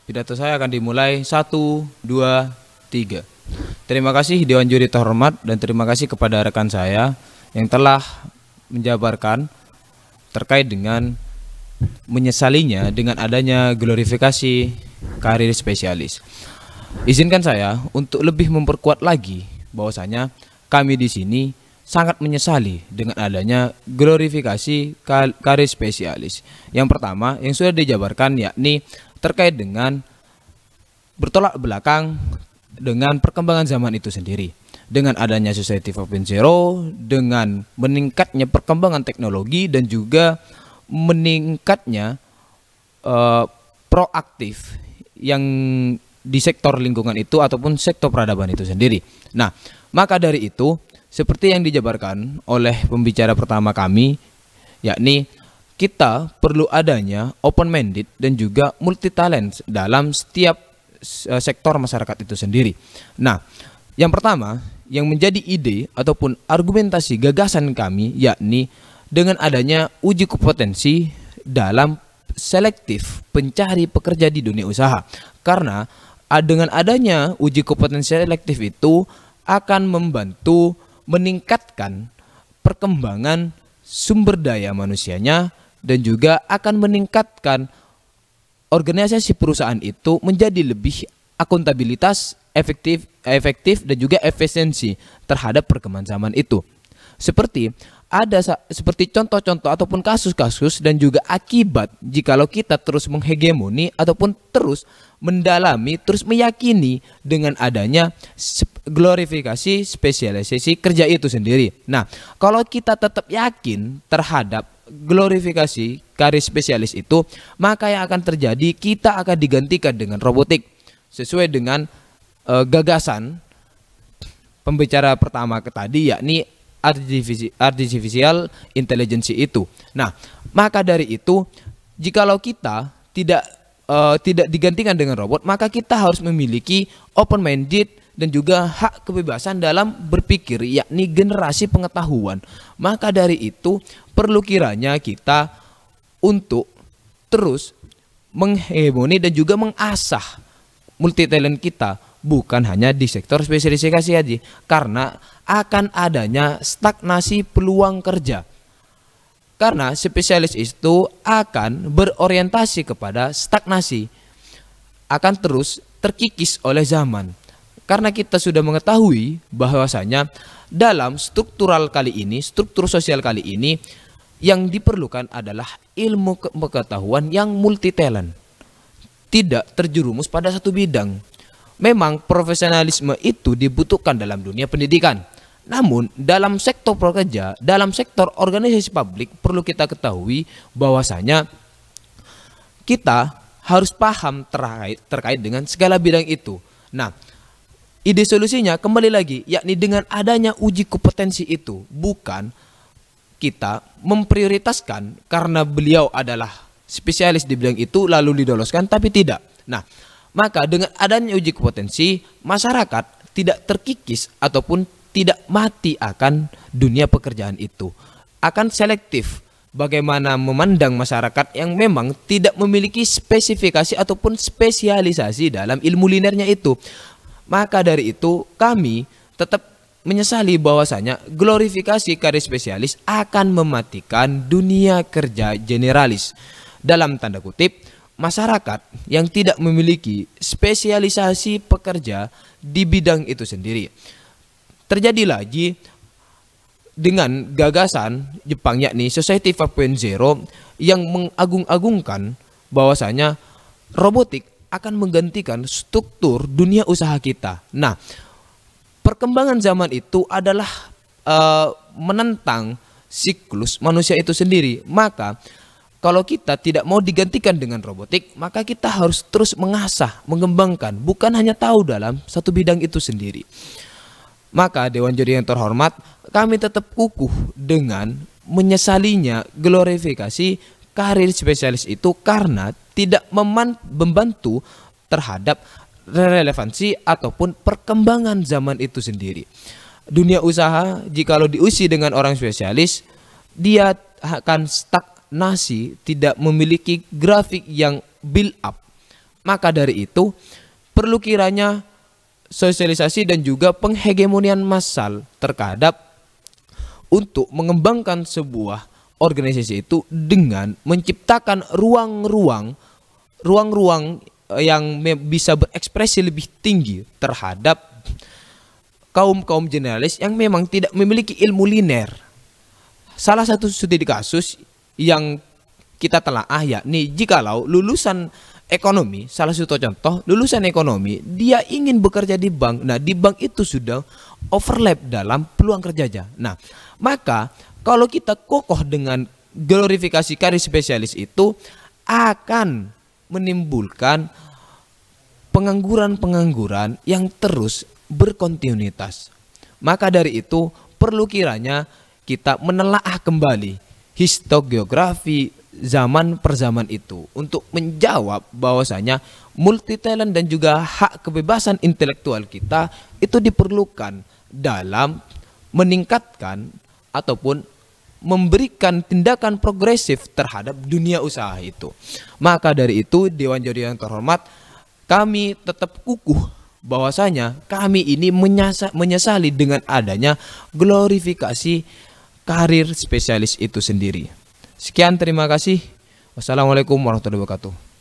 Pidato saya akan dimulai 1, 2, 3. Terima kasih Dewan Juri terhormat dan terima kasih kepada rekan saya yang telah menjabarkan terkait dengan menyesalinya dengan adanya glorifikasi karir spesialis. Izinkan saya untuk lebih memperkuat lagi bahwasanya kami di sini sangat menyesali dengan adanya glorifikasi karir spesialis. Yang pertama yang sudah dijabarkan yakni terkait dengan bertolak belakang dengan perkembangan zaman itu sendiri. Dengan adanya Society 4.0, dengan meningkatnya perkembangan teknologi dan juga meningkatnya proaktif yang di sektor lingkungan itu ataupun sektor peradaban itu sendiri. Nah, maka dari itu seperti yang dijabarkan oleh pembicara pertama kami, yakni kita perlu adanya open minded dan juga multi talent dalam setiap sektor masyarakat itu sendiri. Nah, yang pertama yang menjadi ide ataupun argumentasi gagasan kami yakni dengan adanya uji kompetensi dalam selektif pencari pekerja di dunia usaha. Karena dengan adanya uji kompetensi selektif itu akan membantu meningkatkan perkembangan sumber daya manusianya dan juga akan meningkatkan organisasi perusahaan itu menjadi lebih akuntabilitas, efektif dan juga efisiensi terhadap perkembangan zaman itu. Seperti contoh-contoh ataupun kasus-kasus dan juga akibat jikalau kita terus menghegemoni ataupun terus mendalami, terus meyakini dengan adanya glorifikasi spesialisasi kerja itu sendiri. Nah, kalau kita tetap yakin terhadap glorifikasi karir spesialis itu, maka yang akan terjadi kita akan digantikan dengan robotik sesuai dengan gagasan pembicara pertama tadi yakni artificial intelligence itu. Nah, maka dari itu jikalau kita tidak digantikan dengan robot, maka kita harus memiliki open minded dan juga hak kebebasan dalam berpikir, yakni generasi pengetahuan. Maka dari itu perlu kiranya kita untuk terus menghegemoni dan juga mengasah multi talent kita, bukan hanya di sektor spesialisasi aja, karena akan adanya stagnasi peluang kerja. Karena spesialis itu akan berorientasi kepada stagnasi, akan terus terkikis oleh zaman. Karena kita sudah mengetahui bahwasanya dalam struktur sosial kali ini yang diperlukan adalah ilmu pengetahuan yang multi talent, tidak terjerumus pada satu bidang. Memang profesionalisme itu dibutuhkan dalam dunia pendidikan. Namun dalam sektor pekerja, dalam sektor organisasi publik perlu kita ketahui bahwasanya kita harus paham terkait dengan segala bidang itu. Nah, ide solusinya kembali lagi yakni dengan adanya uji kompetensi itu, bukan kita memprioritaskan karena beliau adalah spesialis di bidang itu lalu didoloskan, tapi tidak. Nah, maka dengan adanya uji kompetensi, masyarakat tidak terkikis ataupun tidak mati akan dunia pekerjaan itu. Akan selektif bagaimana memandang masyarakat yang memang tidak memiliki spesifikasi ataupun spesialisasi dalam ilmu linernya itu. Maka dari itu kami tetap menyesali bahwasanya glorifikasi karir spesialis akan mematikan dunia kerja generalis. Dalam tanda kutip, masyarakat yang tidak memiliki spesialisasi pekerja di bidang itu sendiri. Terjadi lagi dengan gagasan Jepang yakni Society 4.0 yang mengagung-agungkan bahwasanya robotik akan menggantikan struktur dunia usaha kita. Nah, perkembangan zaman itu adalah menentang siklus manusia itu sendiri. Maka kalau kita tidak mau digantikan dengan robotik, maka kita harus terus mengasah, mengembangkan, bukan hanya tahu dalam satu bidang itu sendiri. Maka Dewan Juri yang terhormat, kami tetap kukuh dengan menyesalinya glorifikasi karir spesialis itu karena tidak membantu terhadap relevansi ataupun perkembangan zaman itu sendiri. Dunia usaha jikalau diusi dengan orang spesialis, dia akan stagnasi, tidak memiliki grafik yang build up. Maka dari itu perlu kiranya sosialisasi dan juga penghegemonian massal terhadap untuk mengembangkan sebuah organisasi itu dengan menciptakan ruang-ruang yang bisa berekspresi lebih tinggi terhadap kaum generalis yang memang tidak memiliki ilmu linear. Salah satu studi kasus yang kita telaah yakni jikalau lulusan ekonomi, salah satu contoh lulusan ekonomi dia ingin bekerja di bank. Nah, di bank itu sudah overlap dalam peluang kerjanya. Nah, maka kalau kita kokoh dengan glorifikasi karir spesialis itu akan menimbulkan pengangguran yang terus berkontinuitas. Maka dari itu perlu kiranya kita menelaah kembali histogiografi zaman per zaman itu untuk menjawab bahwasanya multi talent dan juga hak kebebasan intelektual kita itu diperlukan dalam meningkatkan ataupun memberikan tindakan progresif terhadap dunia usaha itu. Maka dari itu Dewan Juri yang terhormat, kami tetap kukuh bahwasanya kami ini menyesali dengan adanya glorifikasi karir spesialis itu sendiri. Sekian, terima kasih. Wassalamualaikum warahmatullahi wabarakatuh.